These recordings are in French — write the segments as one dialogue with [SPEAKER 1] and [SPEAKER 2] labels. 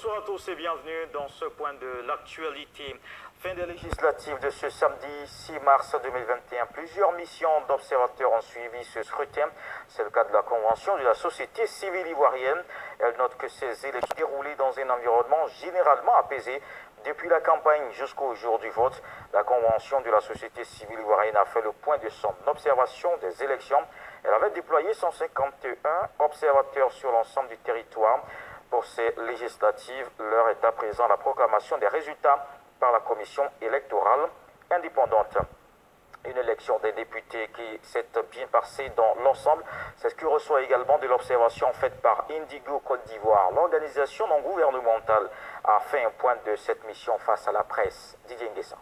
[SPEAKER 1] Bonsoir à tous et bienvenue dans ce point de l'actualité. Fin des législatives de ce samedi 6 mars 2021. Plusieurs missions d'observateurs ont suivi ce scrutin. C'est le cas de la Convention de la société civile ivoirienne. Elle note que ces élections déroulées dans un environnement généralement apaisé. Depuis la campagne jusqu'au jour du vote, la Convention de la société civile ivoirienne a fait le point de son observation des élections. Elle avait déployé 151 observateurs sur l'ensemble du territoire. Pour ces législatives, l'heure est à présent la proclamation des résultats par la commission électorale indépendante. Une élection des députés qui s'est bien passée dans l'ensemble, c'est ce qui reçoit également de l'observation faite par Indigo Côte d'Ivoire. L'organisation non gouvernementale a fait un point de cette mission face à la presse. Didier Nguessa.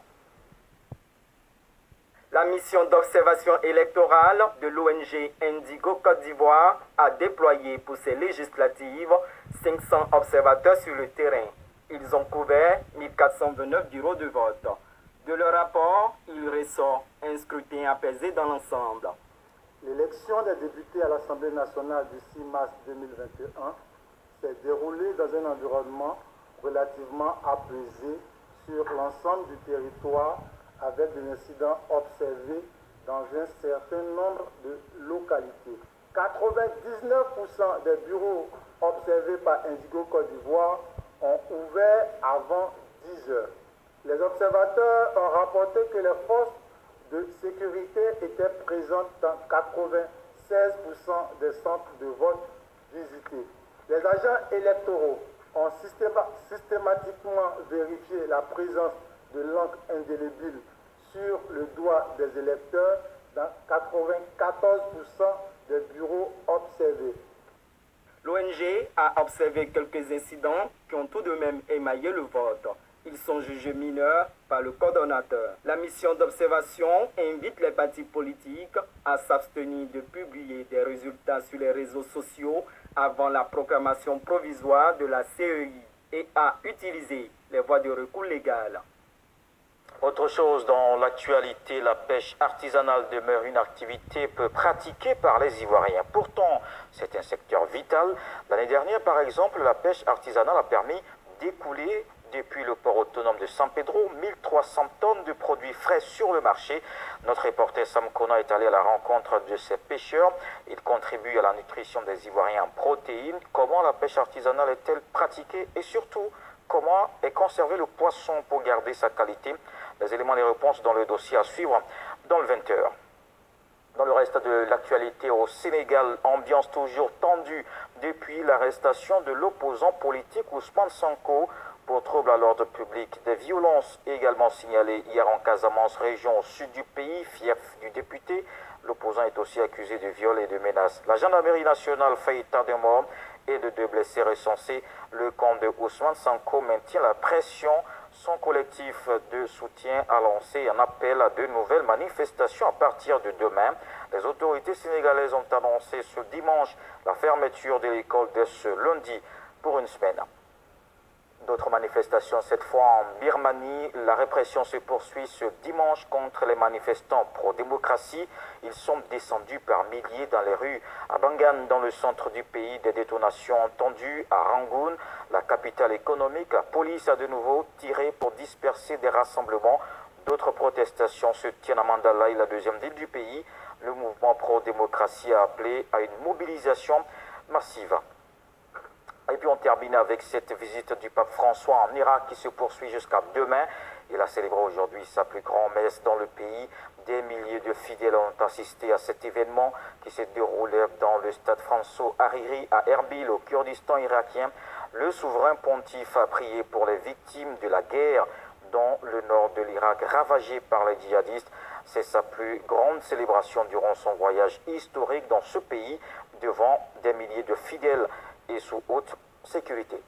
[SPEAKER 2] La mission d'observation électorale de l'ONG Indigo Côte d'Ivoire a déployé pour ces législatives 500 observateurs sur le terrain. Ils ont couvert 1429 bureaux de vote. De leur rapport, il ressort un scrutin apaisé dans l'ensemble.
[SPEAKER 3] L'élection des députés à l'Assemblée nationale du 6 mars 2021 s'est déroulée dans un environnement relativement apaisé sur l'ensemble du territoire, avec des incidents observés dans un certain nombre de localités. 99% des bureaux observés par Indigo Côte d'Ivoire ont ouvert avant 10 heures. Les observateurs ont rapporté que les forces de sécurité étaient présentes dans 96% des centres de vote visités. Les agents électoraux ont systématiquement vérifié la présence de l'encre indélébile sur le doigt des électeurs dans 94% des bureaux observés.
[SPEAKER 2] L'ONG a observé quelques incidents qui ont tout de même émaillé le vote. Ils sont jugés mineurs par le coordonnateur. La mission d'observation invite les partis politiques à s'abstenir de publier des résultats sur les réseaux sociaux avant la proclamation provisoire de la CEI et à utiliser les voies de recours légales.
[SPEAKER 1] Autre chose dans l'actualité, la pêche artisanale demeure une activité peu pratiquée par les Ivoiriens. Pourtant, c'est un secteur vital. L'année dernière, par exemple, la pêche artisanale a permis d'écouler depuis le port autonome de San Pedro 1300 tonnes de produits frais sur le marché. Notre reporter Sam Kona est allé à la rencontre de ces pêcheurs. Ils contribuent à la nutrition des Ivoiriens en protéines. Comment la pêche artisanale est-elle pratiquée et surtout, comment est conservé le poisson pour garder sa qualité? Les éléments des réponses dans le dossier à suivre dans le 20h. Dans le reste de l'actualité au Sénégal, ambiance toujours tendue depuis l'arrestation de l'opposant politique Ousmane Sonko pour trouble à l'ordre public. Des violences également signalées hier en Casamance, région au sud du pays, fief du député. L'opposant est aussi accusé de viol et de menaces. La gendarmerie nationale fait état de mort et de 2 blessés recensés. Le camp de Ousmane Sonko maintient la pression. Son collectif de soutien a lancé un appel à de nouvelles manifestations à partir de demain. Les autorités sénégalaises ont annoncé ce dimanche la fermeture de l'école dès ce lundi pour une semaine. D'autres manifestations, cette fois en Birmanie. La répression se poursuit ce dimanche contre les manifestants pro-démocratie. Ils sont descendus par milliers dans les rues. À Bangan, dans le centre du pays, des détonations entendues. À Rangoon, la capitale économique, la police a de nouveau tiré pour disperser des rassemblements. D'autres protestations se tiennent à Mandalay, la deuxième ville du pays. Le mouvement pro-démocratie a appelé à une mobilisation massive. Et puis on termine avec cette visite du pape François en Irak qui se poursuit jusqu'à demain. Il a célébré aujourd'hui sa plus grande messe dans le pays. Des milliers de fidèles ont assisté à cet événement qui s'est déroulé dans le stade François Hariri à Erbil, au Kurdistan irakien. Le souverain pontife a prié pour les victimes de la guerre dans le nord de l'Irak ravagé par les djihadistes. C'est sa plus grande célébration durant son voyage historique dans ce pays devant des milliers de fidèles et sous haute sécurité.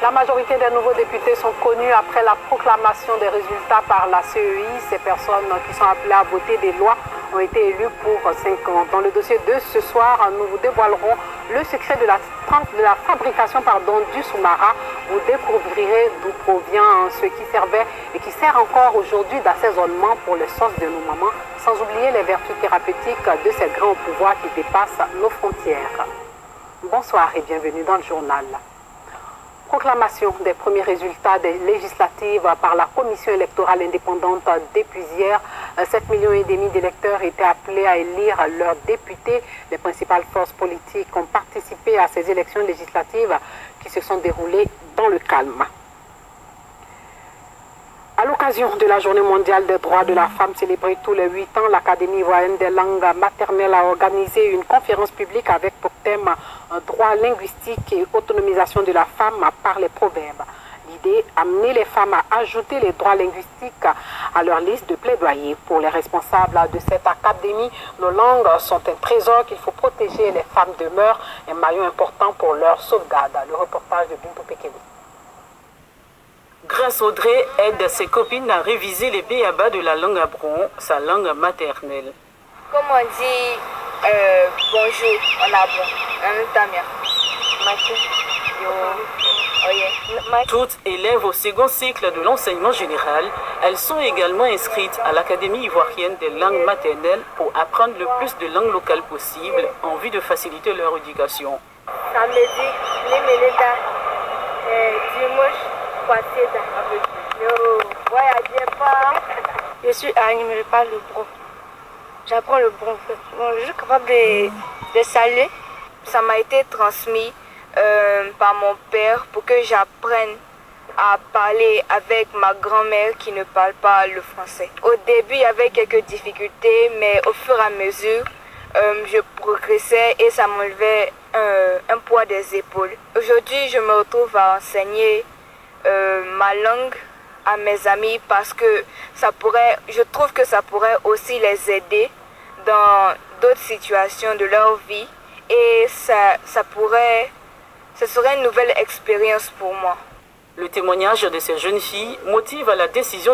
[SPEAKER 4] La majorité des nouveaux députés sont connus après la proclamation des résultats par la CEI. Ces personnes qui sont appelées à voter des lois ont été élues pour 5 ans. Dans le dossier de ce soir, nous vous dévoilerons le secret de la fabrication du soumara. Vous découvrirez d'où provient ce qui servait et qui sert encore aujourd'hui d'assaisonnement pour les sauces de nos mamans, sans oublier les vertus thérapeutiques de ces grands pouvoirs qui dépassent nos frontières. Bonsoir et bienvenue dans le journal. Proclamation des premiers résultats des législatives par la Commission électorale indépendante depuis hier. 7,5 millions d'électeurs étaient appelés à élire leurs députés. Les principales forces politiques ont participé à ces élections législatives qui se sont déroulées dans le calme. À l'occasion de la Journée mondiale des droits de la femme célébrée tous les 8 ans, l'Académie ivoirienne des langues maternelles a organisé une conférence publique avec pour thème droit linguistique et autonomisation de la femme par les proverbes. L'idée, amener les femmes à ajouter les droits linguistiques à leur liste de plaidoyer. Pour les responsables de cette académie, nos langues sont un trésor qu'il faut protéger. Les femmes demeurent un maillon important pour leur sauvegarde. Le reportage de Bintou Pekewi.
[SPEAKER 5] Grâce Audrey aide ses copines à réviser les béabas de la langue abron, sa langue maternelle.
[SPEAKER 6] Comme on dit bonjour en abron,
[SPEAKER 5] Toutes élèves au second cycle de l'enseignement général, elles sont également inscrites à l'Académie ivoirienne des langues maternelles pour apprendre le plus de langues locales possible en vue de faciliter leur éducation.
[SPEAKER 6] Je suis Annie, mais je parle le bron. J'apprends le bron. Je suis capable de saluer. Ça m'a été transmis par mon père pour que j'apprenne à parler avec ma grand-mère qui ne parle pas le français. Au début, il y avait quelques difficultés, mais au fur et à mesure, je progressais et ça m'enlevait un poids des épaules. Aujourd'hui, je me retrouve à enseigner ma langue à mes amis parce que je trouve que ça pourrait aussi les aider dans d'autres situations de leur vie et ce serait une nouvelle expérience pour moi.
[SPEAKER 5] Le témoignage de ces jeunes filles motive à la décision.